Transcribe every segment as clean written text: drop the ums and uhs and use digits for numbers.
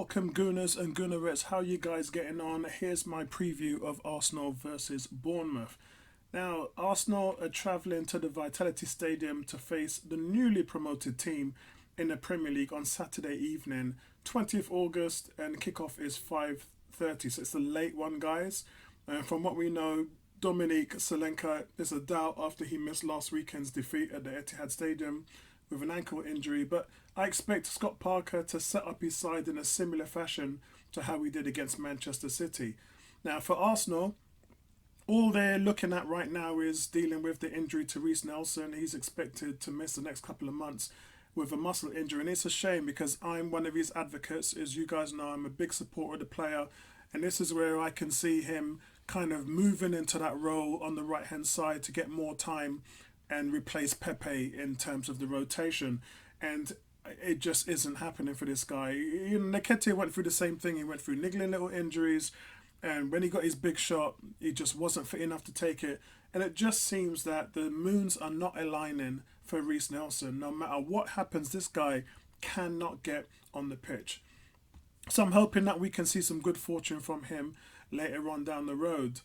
Welcome Gooners and Goonerettes, how you guys getting on? Here's my preview of Arsenal versus Bournemouth. Now, Arsenal are travelling to the Vitality Stadium to face the newly promoted team in the Premier League on Saturday evening, 20th August, and kickoff is 5:30, so it's a late one, guys. And from what we know, Dominic Solanke is a doubt after he missed last weekend's defeat at the Etihad Stadium with an ankle injury, but I expect Scott Parker to set up his side in a similar fashion to how he did against Manchester City. Now, for Arsenal, all they're looking at right now is dealing with the injury to Reece Nelson. He's expected to miss the next couple of months with a muscle injury, and it's a shame because I'm one of his advocates. As you guys know, I'm a big supporter of the player, and this is where I can see him kind of moving into that role on the right hand side to get more time and replace Pepe in terms of the rotation. And it just isn't happening for this guy. You know, Nketiah went through the same thing. He went through niggling little injuries, and when he got his big shot, he just wasn't fit enough to take it. And it just seems that the moons are not aligning for Reece Nelson. No matter what happens, this guy cannot get on the pitch. So I'm hoping that we can see some good fortune from him later on down the road.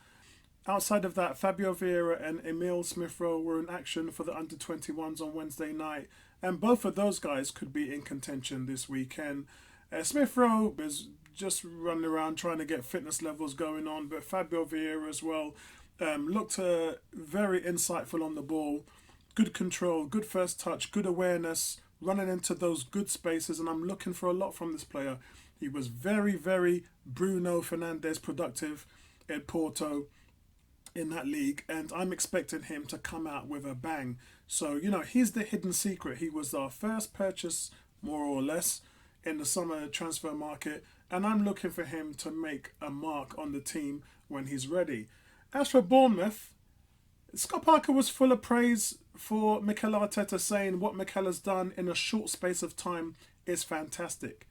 Outside of that, Fabio Vieira and Emile Smith-Rowe were in action for the under-21s on Wednesday night, and both of those guys could be in contention this weekend. Smith-Rowe is just running around trying to get fitness levels going on, but Fabio Vieira as well looked very insightful on the ball. Good control, good first touch, good awareness, running into those good spaces, and I'm looking for a lot from this player. He was very, very Bruno Fernandes productive at Porto in that league, and I'm expecting him to come out with a bang. So, you know, he's the hidden secret. He was our first purchase, more or less, in the summer transfer market, and I'm looking for him to make a mark on the team when he's ready. As for Bournemouth, Scott Parker was full of praise for Mikel Arteta, saying what Mikel has done in a short space of time is fantastic.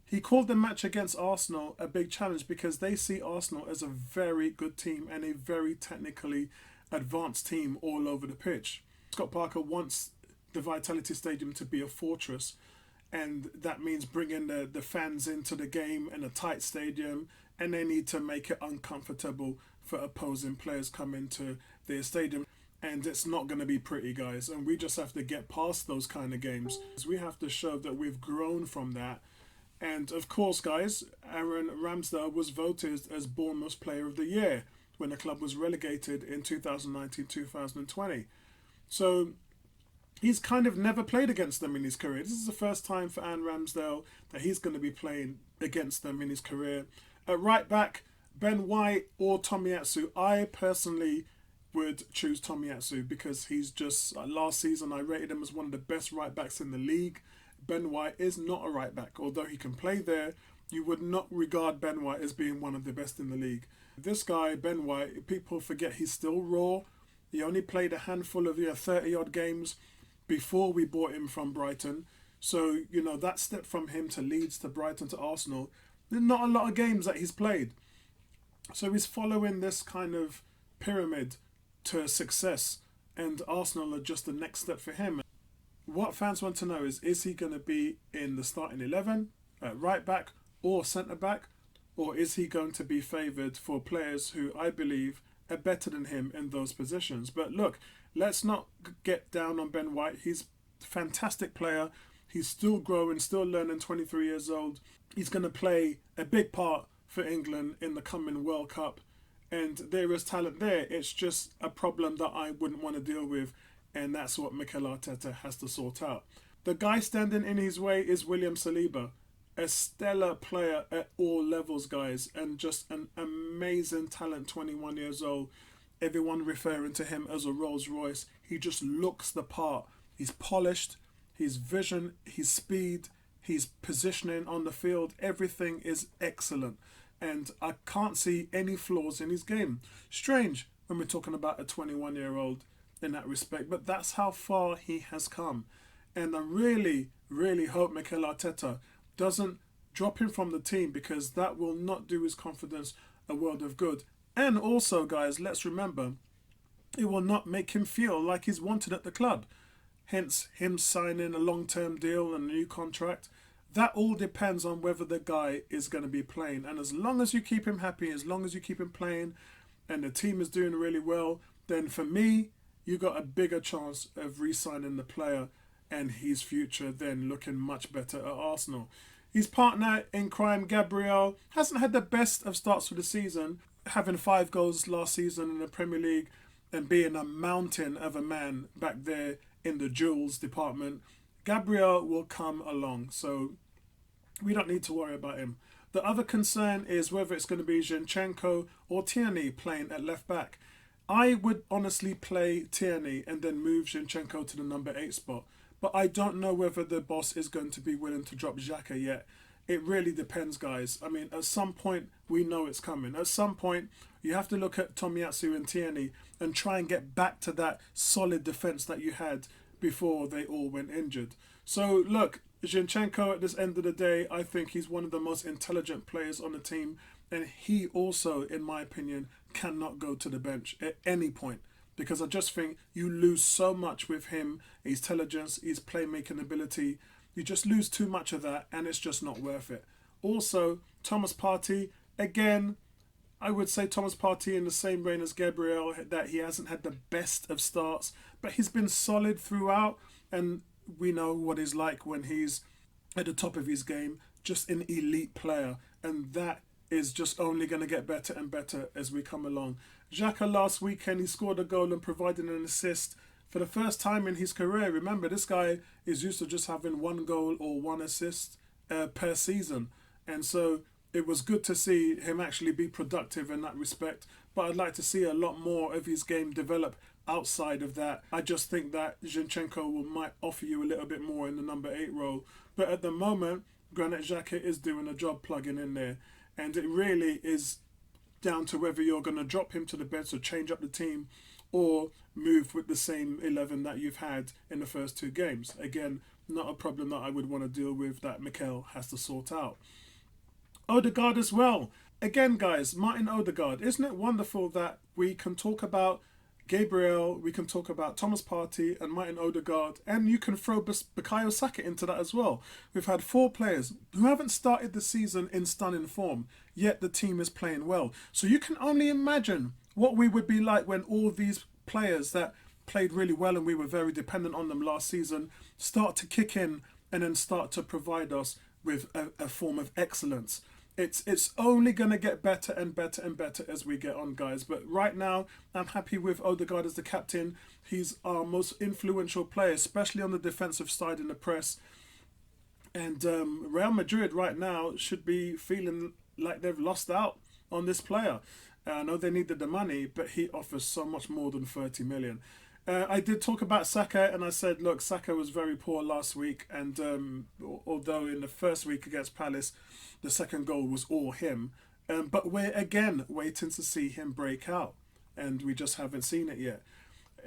He called the match against Arsenal a big challenge because they see Arsenal as a very good team and a very technically advanced team all over the pitch. Scott Parker wants the Vitality Stadium to be a fortress, and that means bringing the fans into the game in a tight stadium, and they need to make it uncomfortable for opposing players coming to their stadium. And it's not going to be pretty, guys, and we just have to get past those kind of games. We have to show that we've grown from that. And of course, guys, Aaron Ramsdale was voted as Bournemouth's Player of the Year when the club was relegated in 2019-2020. So he's kind of never played against them in his career. This is the first time for Aaron Ramsdale that he's going to be playing against them in his career. At right back, Ben White or Tomiyasu. I personally would choose Tomiyasu because he's just, last season I rated him as one of the best right backs in the league. Ben White is not a right back. Although he can play there, you would not regard Ben White as being one of the best in the league. This guy, Ben White, people forget he's still raw. He only played a handful of 30-odd games before we bought him from Brighton. So, you know, that step from him to Leeds, to Brighton, to Arsenal, there's not a lot of games that he's played. So he's following this kind of pyramid to success, and Arsenal are just the next step for him. What fans want to know is he going to be in the starting 11, at right back or centre back, or is he going to be favoured for players who I believe are better than him in those positions? But look, let's not get down on Ben White. He's a fantastic player. He's still growing, still learning, 23 years old. He's going to play a big part for England in the coming World Cup, and there is talent there. It's just a problem that I wouldn't want to deal with, and that's what Mikel Arteta has to sort out. The guy standing in his way is William Saliba, a stellar player at all levels, guys, and just an amazing talent, 21 years old. Everyone referring to him as a Rolls Royce. He just looks the part. He's polished, his vision, his speed, his positioning on the field, everything is excellent. And I can't see any flaws in his game. Strange when we're talking about a 21-year-old in that respect, but that's how far he has come. And I really, really hope Mikel Arteta doesn't drop him from the team, because that will not do his confidence a world of good. And also, guys, let's remember, it will not make him feel like he's wanted at the club. Hence, him signing a long-term deal and a new contract. That all depends on whether the guy is going to be playing. And as long as you keep him happy, as long as you keep him playing, and the team is doing really well, then for me, you got a bigger chance of re-signing the player and his future then looking much better at Arsenal. His partner in crime, Gabriel, hasn't had the best of starts for the season, having 5 goals last season in the Premier League and being a mountain of a man back there in the jewels department. Gabriel will come along, so we don't need to worry about him. The other concern is whether it's going to be Zinchenko or Tierney playing at left back. I would honestly play Tierney and then move Zinchenko to the number 8 spot. But I don't know whether the boss is going to be willing to drop Xhaka yet. It really depends, guys. I mean, at some point, we know it's coming. At some point, you have to look at Tomiyasu and Tierney and try and get back to that solid defence that you had before they all went injured. So, look, Zinchenko, at this end of the day, I think he's one of the most intelligent players on the team. And he also, in my opinion, cannot go to the bench at any point. Because I just think you lose so much with him, his intelligence, his playmaking ability. You just lose too much of that, and it's just not worth it. Also, Thomas Partey, again, I would say Thomas Partey in the same vein as Gabriel, that he hasn't had the best of starts, but he's been solid throughout, and we know what he's like when he's at the top of his game, just an elite player, and that is just only going to get better and better as we come along. Xhaka last weekend, he scored a goal and provided an assist for the first time in his career. Remember, this guy is used to just having 1 goal or 1 assist per season. And so it was good to see him actually be productive in that respect. But I'd like to see a lot more of his game develop outside of that. I just think that Zinchenko might offer you a little bit more in the number 8 role. But at the moment, Granit Xhaka is doing a job plugging in there. And it really is down to whether you're going to drop him to the bench or change up the team or move with the same 11 that you've had in the first 2 games. Again, not a problem that I would want to deal with that Mikel has to sort out. Odegaard as well. Again, guys, Martin Odegaard. Isn't it wonderful that we can talk about Gabriel, we can talk about Thomas Partey and Martin Odegaard, and you can throw Bukayo Saka into that as well. We've had 4 players who haven't started the season in stunning form, yet the team is playing well. So you can only imagine what we would be like when all these players that played really well and we were very dependent on them last season start to kick in and then start to provide us with a form of excellence. It's only going to get better and better and better as we get on, guys. But right now, I'm happy with Odegaard as the captain. He's our most influential player, especially on the defensive side in the press. And Real Madrid right now should be feeling like they've lost out on this player. I know they needed the money, but he offers so much more than 30 million. I did talk about Saka, and I said, look, Saka was very poor last week, and although in the first week against Palace, the second goal was all him, but we're again waiting to see him break out, and we just haven't seen it yet.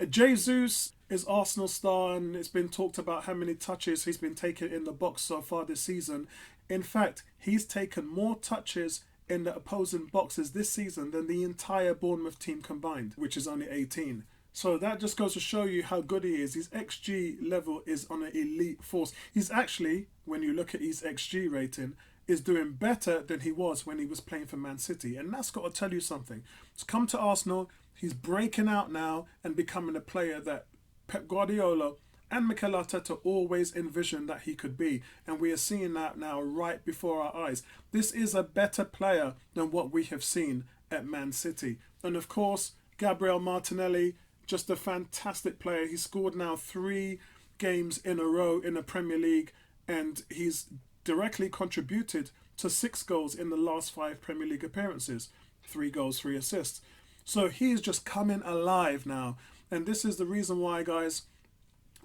Jesus is Arsenal star, and it's been talked about how many touches he's been taking in the box so far this season. In fact, he's taken more touches in the opposing boxes this season than the entire Bournemouth team combined, which is only 18. So that just goes to show you how good he is. His XG level is on an elite force. He's actually, when you look at his XG rating, is doing better than he was when he was playing for Man City. And that's got to tell you something. He's come to Arsenal, he's breaking out now and becoming a player that Pep Guardiola and Mikel Arteta always envisioned that he could be. And we are seeing that now right before our eyes. This is a better player than what we have seen at Man City. And of course, Gabriel Martinelli, just a fantastic player. He's scored now 3 games in a row in the Premier League, and he's directly contributed to 6 goals in the last 5 Premier League appearances. 3 goals, 3 assists. So he's just coming alive now. And this is the reason why, guys,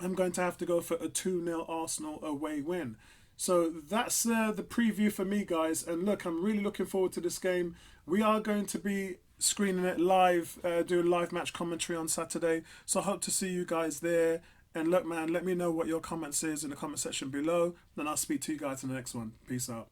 I'm going to have to go for a 2-0 Arsenal away win. So that's the preview for me, guys. And look, I'm really looking forward to this game. We are going to be screening it live, doing live match commentary on Saturday. So I hope to see you guys there. And look, man, let me know what your comments is in the comment section below. Then I'll speak to you guys in the next one. Peace out.